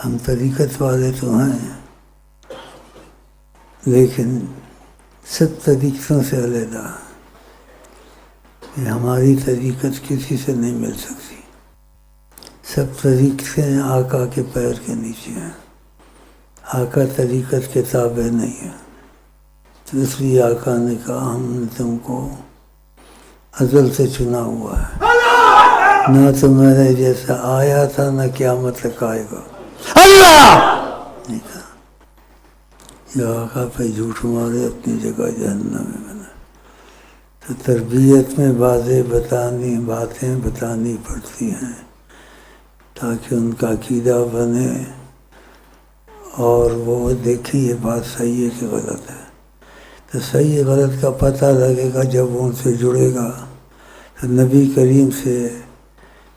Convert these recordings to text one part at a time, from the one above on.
ہم طریقت والے تو ہیں، لیکن سب طریقتوں سے علیحدہ، کہ ہماری طریقت کسی سے نہیں مل سکتی۔ سب طریقتیں آقا کے پیر کے نیچے ہیں، آقا طریقت کے تابع نہیں ہے۔ تو اس لیے آقا نے کہا ہم نے تم کو ازل سے چنا ہوا ہے، نہ تو میرے جیسا آیا تھا نہ قیامت تک آئے گا۔ اللہ نہیں کہا جو آقا پہ جھوٹ مارے اپنی جگہ جہنم میں بنا۔ تو تربیت میں باتیں بتانی پڑتی ہیں تاکہ ان کا عقیدہ بنے اور وہ دیکھیں یہ بات صحیح ہے کہ غلط ہے۔ تو صحیح غلط کا پتہ لگے گا جب وہ ان سے جڑے گا۔ تو نبی کریم سے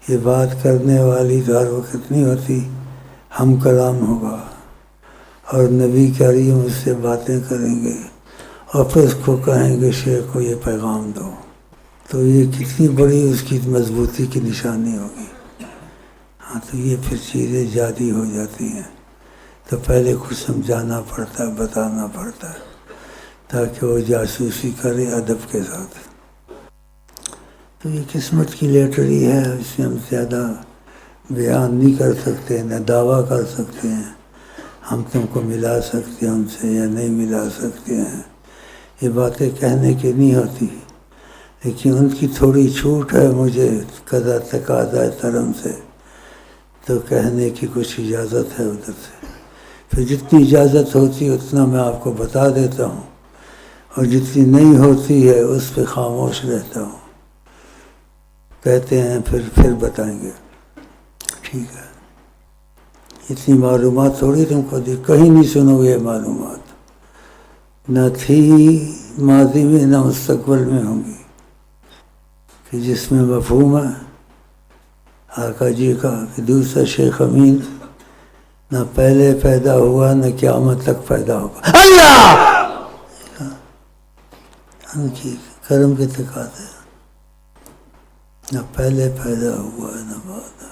یہ بات کرنے والی تو ہر وقت نہیں ہوتی، ہم کلام ہوگا اور نبی کریم اس سے باتیں کریں گے اور پھر اس کو کہیں گے شیخ کو یہ پیغام دو۔ تو یہ کتنی بڑی اس کی مضبوطی کی نشانی ہوگی۔ ہاں تو یہ پھر چیزیں جادی ہو جاتی ہیں۔ تو پہلے کچھ سمجھانا پڑتا ہے، بتانا پڑتا ہے تاکہ وہ جاسوسی کرے ادب کے ساتھ۔ تو یہ قسمت کی لیٹری ہے، اس میں ہم زیادہ بیان نہیں کر سکتے، نہ دعویٰ کر سکتے ہیں ہم تم کو ملا سکتے ہیں ان سے یا نہیں ملا سکتے ہیں۔ یہ باتیں کہنے کی نہیں ہوتی، لیکن ان کی تھوڑی چھوٹ ہے مجھے قضا تقاضا کرم سے، تو کہنے کی کچھ اجازت ہے ادھر سے۔ پھر جتنی اجازت ہوتی ہے اتنا میں آپ کو بتا دیتا ہوں، اور جتنی نہیں ہوتی ہے اس پہ خاموش رہتا ہوں۔ کہتے ہیں پھر بتائیں گے، ٹھیک ہے۔ اتنی معلومات تھوڑی تم کو دی، کہیں نہیں سنو یہ معلومات، نہ تھی ماضی میں نہ مستقبل میں ہوں گی، کہ جس میں مفہوم ہے آقا جی کا کہ دوسرا شیخ امین نہ پہلے پیدا ہوا نہ قیامت تک پیدا ہوگا۔ اللہ ان کی کرم کے تقاضے، نہ پہلے پیدا ہوا نہ بعد۔